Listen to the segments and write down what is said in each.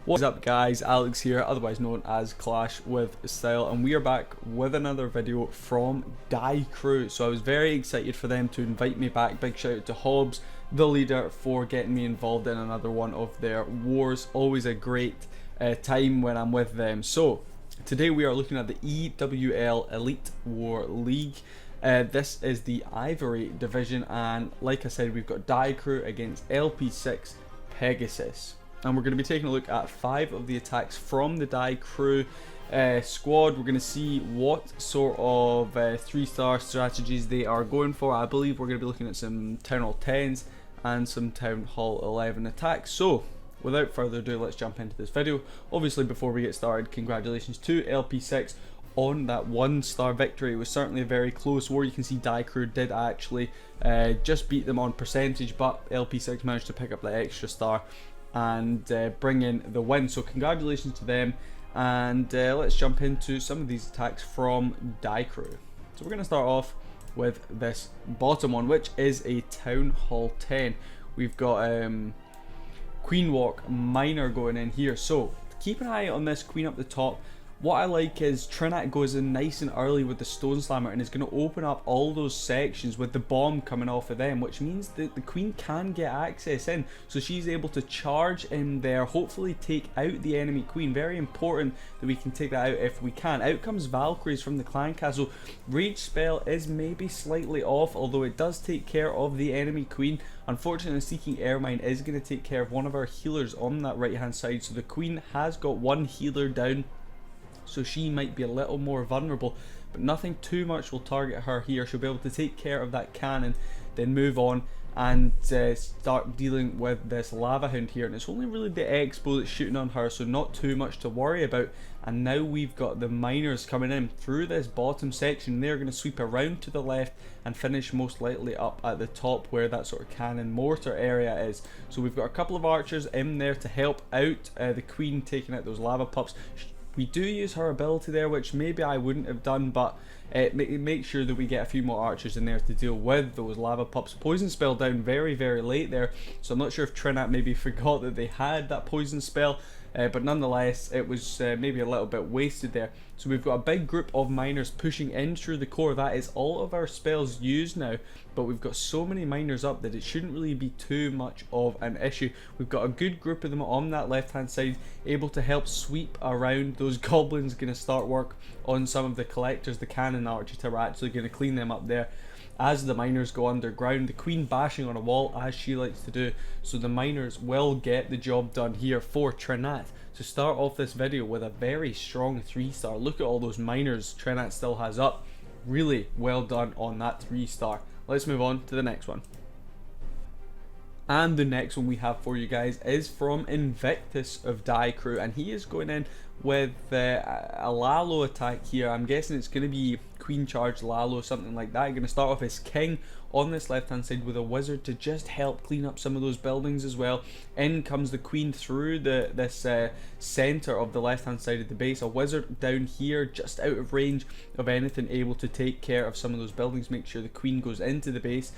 What's up guys, Alex here, otherwise known as Clash with Style, and we are back with another video from Die Crew. So I was very excited for them to invite me back. Big shout out to Hobbs, the leader, for getting me involved in another one of their wars. Always a great time when I'm with them. So today we are looking at the EWL Elite War League. This is the Ivory division, and like I said, we've got Die Crew against LP6 Pegasus. And we're going to be taking a look at 5 of the attacks from the Die Crew squad. We're going to see what sort of 3-star strategies they are going for. I believe we're going to be looking at some Town Hall 10s and some Town Hall 11 attacks. So without further ado, let's jump into this video. Obviously, before we get started, congratulations to LP6 on that 1-star victory. It was certainly a very close war. You can see Die Crew did actually just beat them on percentage, but LP6 managed to pick up that extra star and bring in the win. So congratulations to them, and let's jump into some of these attacks from Die Crew. So we're going to start off with this bottom one, which is a Town Hall 10. We've got Queen Walk Miner going in here, so keep an eye on this queen up the top. What I like is Trinat goes in nice and early with the Stone Slammer and is going to open up all those sections with the bomb coming off of them, which means that the queen can get access in, so she's able to charge in there, hopefully take out the enemy queen. Very important that we can take that out if we can. Out comes Valkyries from the clan castle. Rage spell is maybe slightly off, although it does take care of the enemy queen. Unfortunately, Seeking Ermine is going to take care of one of our healers on that right hand side, so the queen has got one healer down, so she might be a little more vulnerable, but nothing too much will target her here. She'll be able to take care of that cannon, then move on and start dealing with this Lava Hound here. And it's only really the Expo that's shooting on her, so not too much to worry about. And now we've got the miners coming in through this bottom section. They're going to sweep around to the left and finish most likely up at the top where that sort of cannon mortar area is. So we've got a couple of archers in there to help out the queen, taking out those lava pups. We do use her ability there, which maybe I wouldn't have done, but make sure that we get a few more archers in there to deal with those lava pups. Poison spell down very, very late there, so I'm not sure if Trinat maybe forgot that they had that poison spell, but nonetheless, it was maybe a little bit wasted there. So we've got a big group of miners pushing in through the core. That is all of our spells used now, but we've got so many miners up that it shouldn't really be too much of an issue. We've got a good group of them on that left hand side, able to help sweep around. Those goblins going to start work on some of the collectors. The cannon archers are actually going to clean them up there as the miners go underground. The queen bashing on a wall as she likes to do, so the miners will get the job done here for Trinat to start off this video with a very strong 3-star. Look at all those miners Trinat still has up. Really well done on that 3-star. Let's move on to the next one. And the next one we have for you guys is from Invictus of Die Crew, and he is going in with a Lalo attack here. I'm guessing it's going to be Queen Charge Lalo, something like that. You're going to start off as King on this left hand side with a wizard to just help clean up some of those buildings as well. In comes the queen through this center of the left hand side of the base. A wizard down here just out of range of anything, able to take care of some of those buildings, make sure the queen goes into the base,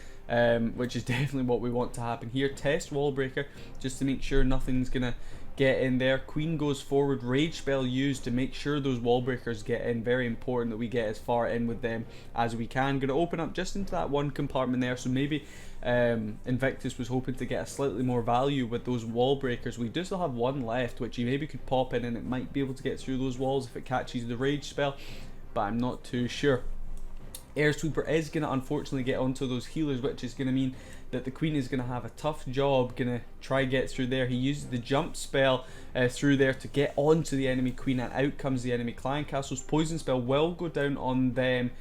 which is definitely what we want to happen here. Test wall breaker just to make sure nothing's gonna get in there. Queen goes forward, rage spell used to make sure those wall breakers get in. Very important that we get as far in with them as we can. Going to open up just into that one compartment there, so maybe Invictus was hoping to get a slightly more value with those wall breakers. We do still have one left, which he maybe could pop in and it might be able to get through those walls if it catches the rage spell, but I'm not too sure. Air Sweeper is going to unfortunately get onto those healers, which is going to mean that the queen is going to have a tough job going to try get through there. He uses the jump spell through there to get onto the enemy queen, and out comes the enemy clan castles. Poison spell will go down on them,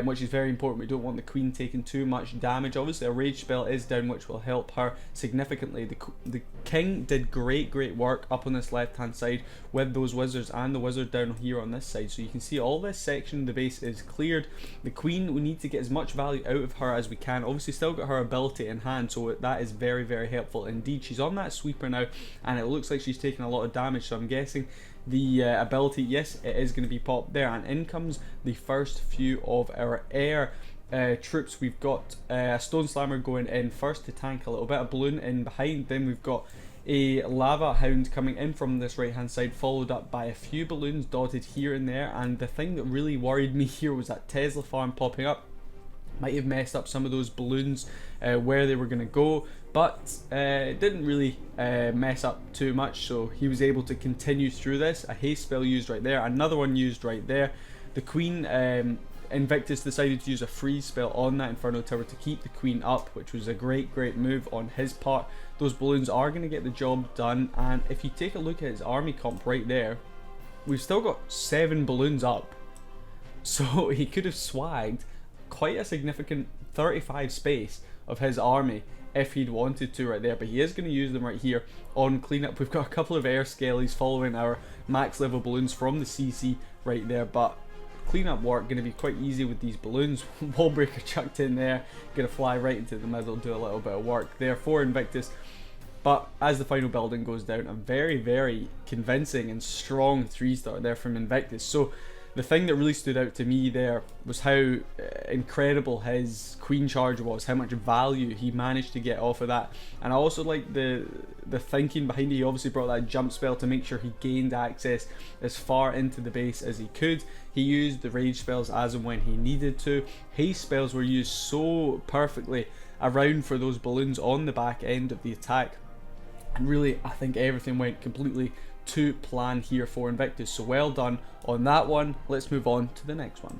which is very important. We don't want the queen taking too much damage. Obviously a rage spell is down, which will help her significantly. The king did great work up on this left hand side with those wizards and the wizard down here on this side, so you can see all this section of the base is cleared. The queen, we need to get as much value out of her as we can. Obviously still got her ability in hand, so that is very, very helpful indeed. She's on that sweeper now, and it looks like she's taking a lot of damage, so I'm guessing the ability, yes, it is going to be popped there. And in comes the first few of our air troops. We've got a Stone Slammer going in first to tank a little bit, a balloon in behind, then we've got a lava hound coming in from this right hand side, followed up by a few balloons dotted here and there. And the thing that really worried me here was that Tesla farm popping up might have messed up some of those balloons where they were going to go, but it didn't really mess up too much, so he was able to continue through this. A haste spell used right there, another one used right there. The queen, Invictus decided to use a freeze spell on that Inferno Tower to keep the queen up, which was a great move on his part. Those balloons are going to get the job done, and if you take a look at his army comp right there, we've still got 7 balloons up, so he could have swagged quite a significant 35 space of his army if he'd wanted to right there, but he is going to use them right here on cleanup. We've got a couple of air skellies following our max level balloons from the CC right there, but cleanup work going to be quite easy with these balloons. Wall breaker chucked in there, going to fly right into the middle, do a little bit of work there for Invictus. But as the final building goes down, a very convincing and strong 3-star there from Invictus. So the thing that really stood out to me there was how incredible his queen charge was, how much value he managed to get off of that. And I also like the thinking behind it. He obviously brought that jump spell to make sure he gained access as far into the base as he could. He used the rage spells as and when he needed to. Haste spells were used so perfectly around for those balloons on the back end of the attack. And really, I think everything went completely to plan here for Invictus, so well done on that one. Let's move on to the next one.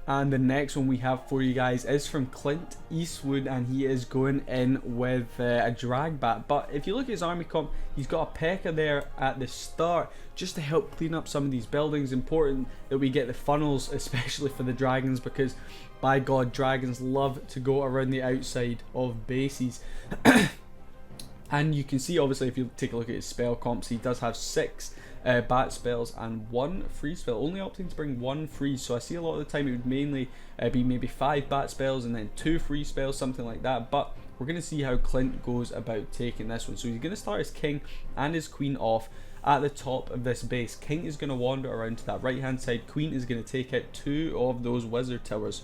And the next one we have for you guys is from Clint Eastwood, and he is going in with a drag bat. But if you look at his army comp, he's got a P.E.K.K.A there at the start just to help clean up some of these buildings. Important that we get the funnels, especially for the dragons, because by God, dragons love to go around the outside of bases. And you can see, obviously, if you take a look at his spell comps, he does have 6 bat spells and 1 freeze spell, only opting to bring 1 freeze. So I see a lot of the time it would mainly be maybe 5 bat spells and then 2 freeze spells, something like that. But we're going to see how Clint goes about taking this one. So he's going to start his king and his queen off at the top of this base. King is going to wander around to that right hand side. Queen is going to take out 2 of those wizard towers.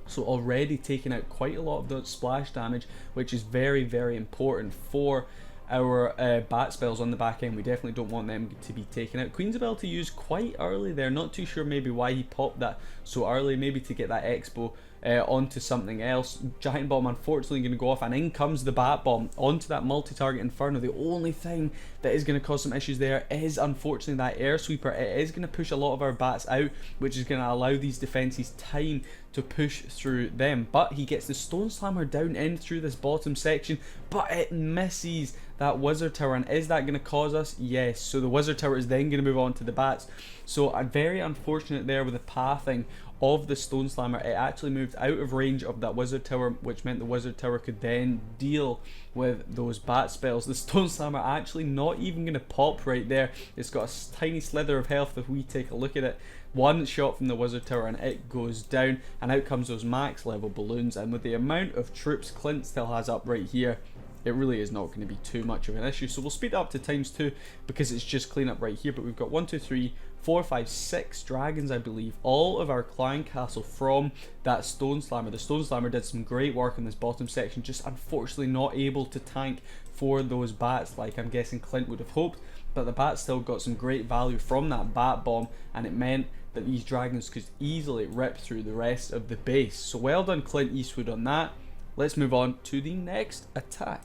So already taking out quite a lot of that splash damage, which is very important for our bat spells on the back end. We definitely don't want them to be taken out. Queen's ability used quite early there, not too sure maybe why he popped that so early, maybe to get that expo onto something else. Giant bomb unfortunately going to go off, and in comes the bat bomb onto that multi-target inferno. The only thing that is going to cause some issues there is unfortunately that air sweeper. It is going to push a lot of our bats out, which is going to allow these defenses time to push through them. But he gets the stone slammer down in through this bottom section, but it misses that wizard tower. And is that going to cause us? Yes. So the wizard tower is then going to move on to the bats. So very unfortunate there with the pathing of the stone slammer. It actually moved out of range of that wizard tower, which meant the wizard tower could then deal with those bat spells. The stone slammer actually not even going to pop right there. It's got a tiny slither of health if we take a look at it. One shot from the wizard tower and it goes down, and out comes those max level balloons. And with the amount of troops Clint still has up right here, it really is not going to be too much of an issue. So we'll speed up to ×2 because it's just clean up right here. But we've got 1, 2, 3, 4, 5, 6 dragons, I believe, all of our clan castle from that stone slammer. The stone slammer did some great work in this bottom section, just unfortunately not able to tank for those bats like I'm guessing Clint would have hoped. But the bats still got some great value from that bat bomb, and it meant that these dragons could easily rip through the rest of the base. So well done Clint Eastwood on that. Let's move on to the next attack.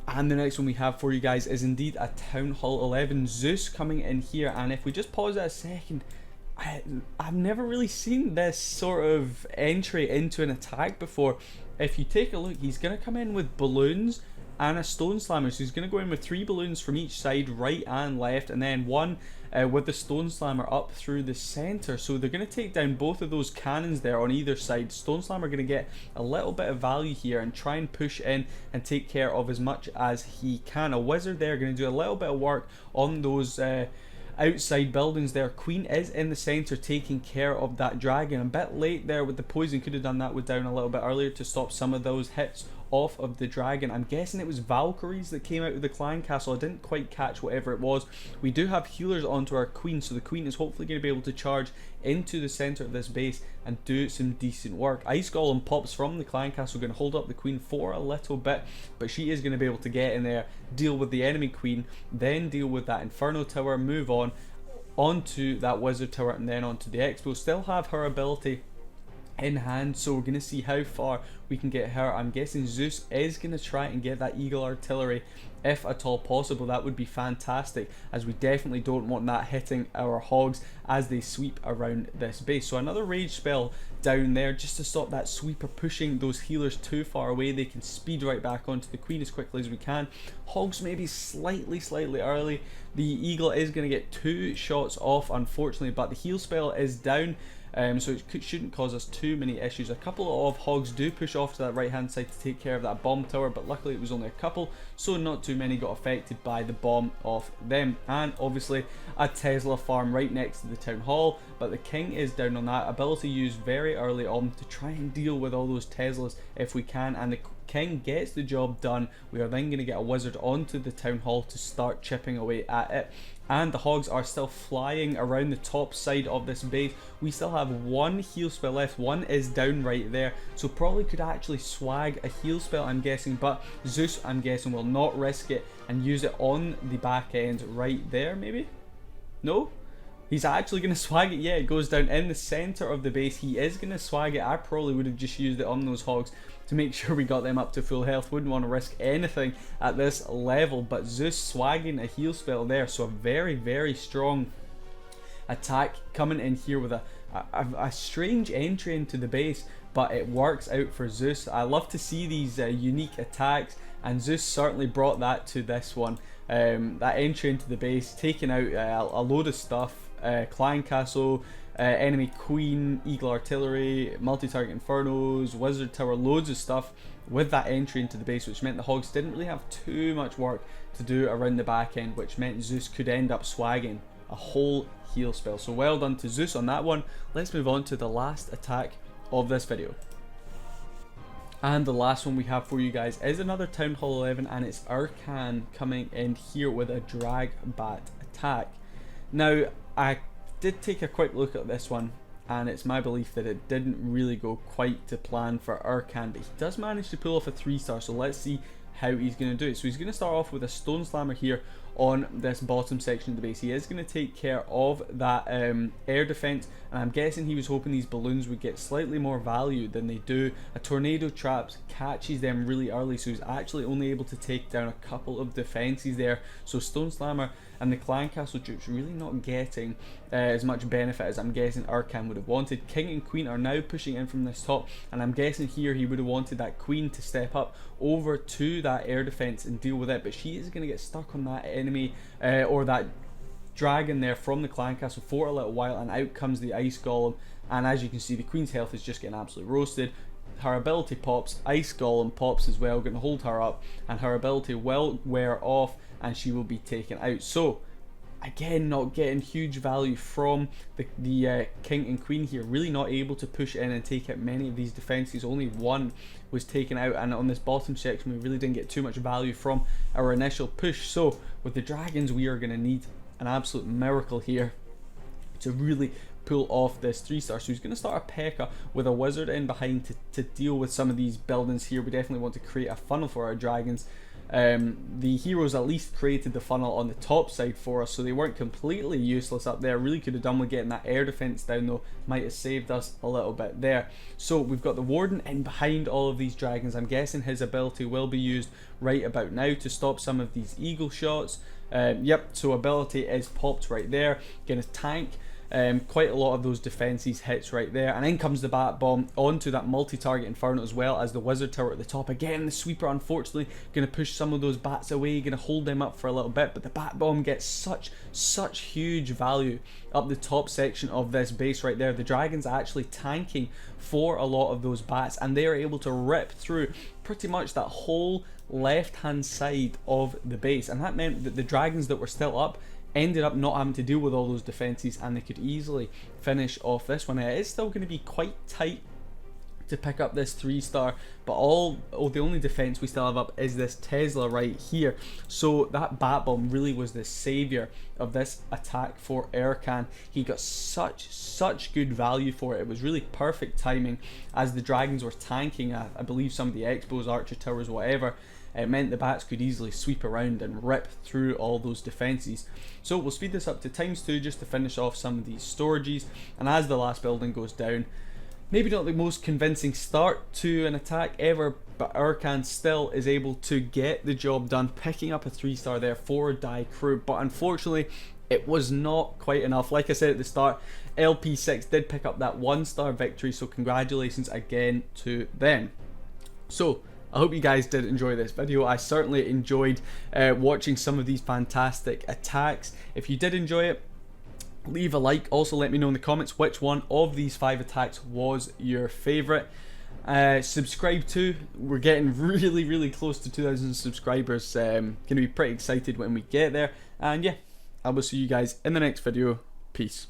And the next one we have for you guys is indeed a Town Hall 11 Zeus coming in here. And if we just pause it a second, I've never really seen this sort of entry into an attack before. If you take a look, he's going to come in with balloons and a stone slammer. So he's going to go in with 3 balloons from each side, right and left, and then 1 with the stone slammer up through the center. So they're going to take down both of those cannons there on either side. Stone slammer going to get a little bit of value here and try and push in and take care of as much as he can. A wizard there going to do a little bit of work on those outside buildings there. Queen is in the center taking care of that dragon. A bit late there with the poison, could have done that with down a little bit earlier to stop some of those hits off of the dragon. I'm guessing it was Valkyries that came out of the clan castle. I didn't quite catch whatever it was. We do have healers onto our queen, so the queen is hopefully going to be able to charge into the center of this base and do some decent work. Ice Golem pops from the clan castle, going to hold up the queen for a little bit, but she is going to be able to get in there, deal with the enemy queen, then deal with that Inferno tower, move on onto that wizard tower, and then onto the expo. Still have her ability in hand, so we're going to see how far we can get her. I'm guessing Zeus is going to try and get that eagle artillery if at all possible. That would be fantastic, as we definitely don't want that hitting our hogs as they sweep around this base. So another rage spell down there just to stop that sweeper pushing those healers too far away. They can speed right back onto the queen as quickly as we can. Hogs maybe slightly early. The eagle is going to get 2 shots off, unfortunately, but the heal spell is down. So it shouldn't cause us too many issues. A couple of hogs do push off to that right hand side to take care of that bomb tower, but luckily it was only a couple, so not too many got affected by the bomb of them. And obviously a Tesla farm right next to the town hall, but the king is down on that. Ability used very early on to try and deal with all those Teslas if we can, and the king gets the job done. We are then going to get a wizard onto the town hall to start chipping away at it. And the hogs are still flying around the top side of this base. We still have 1 heal spell left. 1 is down right there, so probably could actually swag a heal spell, I'm guessing, but Zeus, I'm guessing, will not risk it and use it on the back end right there. Maybe? No? He's actually going to swag it. Yeah, it goes down in the center of the base. He is going to swag it. I probably would have just used it on those hogs to make sure we got them up to full health. Wouldn't want to risk anything at this level, but Zeus swagging a heal spell there. So a very strong attack coming in here with a strange entry into the base, but it works out for Zeus. I love to see these unique attacks, and Zeus certainly brought that to this one. That entry into the base, taking out a load of stuff, clan castle, enemy queen, eagle artillery, multi-target infernos, wizard tower, loads of stuff with that entry into the base, which meant the hogs didn't really have too much work to do around the back end, which meant Zeus could end up swagging a whole heal spell. So well done to Zeus on that one. Let's move on to the last attack of this video. And the last one we have for you guys is another Town Hall 11, and it's Urkan coming in here with a drag bat attack. Now, I did take a quick look at this one, and it's my belief that it didn't really go quite to plan for Urkan, but he does manage to pull off a 3-star, so let's see how he's going to do it. So he's going to start off with a Stone Slammer here on this bottom section of the base. He is going to take care of that air defense, and I'm guessing he was hoping these balloons would get slightly more value than they do. A tornado traps catches them really early, so he's actually only able to take down a couple of defenses there. So Stone Slammer and the clan castle troops really not getting as much benefit as I'm guessing Urkan would have wanted. King and queen are now pushing in from this top, and I'm guessing here he would have wanted that queen to step up over to that air defense and deal with it, but she is going to get stuck on that enemy or that dragon there from the clan castle for a little while, and out comes the ice golem, and as you can see, the queen's health is just getting absolutely roasted. Her ability pops, ice golem pops as well, going to hold her up, and her ability will wear off and she will be taken out. So again, not getting huge value from the king and queen here, really not able to push in and take out many of these defenses. Only one was taken out, and on this bottom section we really didn't get too much value from our initial push. So with the dragons, we are going to need an absolute miracle here to really pull off this 3-star. So he's going to start a P.E.K.K.A. with a wizard in behind to deal with some of these buildings here. We definitely want to create a funnel for our dragons. The heroes at least created the funnel on the top side for us, so they weren't completely useless up there. Really could have done with getting that air defense down though, might have saved us a little bit there. So we've got the warden in behind all of these dragons. I'm guessing his ability will be used right about now to stop some of these eagle shots. Yep, so ability is popped right there, gonna tank quite a lot of those defenses hits right there, and then comes the bat bomb onto that multi-target inferno as well as the wizard tower at the top. Again, the sweeper unfortunately going to push some of those bats away, going to hold them up for a little bit, but the bat bomb gets such huge value up the top section of this base right there. The dragons are actually tanking for a lot of those bats, and they are able to rip through pretty much that whole left hand side of the base, and that meant that the dragons that were still up ended up not having to deal with all those defenses, and they could easily finish off this one. It is still going to be quite tight to pick up this 3-star, but the only defense we still have up is this Tesla right here. So that bat bomb really was the savior of this attack for Erkan. He got such good value for it. It was really perfect timing as the dragons were tanking I believe some of the Expos, archer towers, whatever. It meant the bats could easily sweep around and rip through all those defenses. So we'll speed this up to ×2 just to finish off some of these storages, and as the last building goes down, maybe not the most convincing start to an attack ever, but Erkan still is able to get the job done, picking up a 3-star there for Die Crew, but unfortunately it was not quite enough. Like I said at the start, LP6 did pick up that 1-star victory, so congratulations again to them. So I hope you guys did enjoy this video. I certainly enjoyed watching some of these fantastic attacks. If you did enjoy it, leave a like. Also let me know in the comments which one of these 5 attacks was your favorite. Subscribe too. We're getting really close to 2,000 subscribers. Gonna be pretty excited when we get there, and yeah, I will see you guys in the next video. Peace.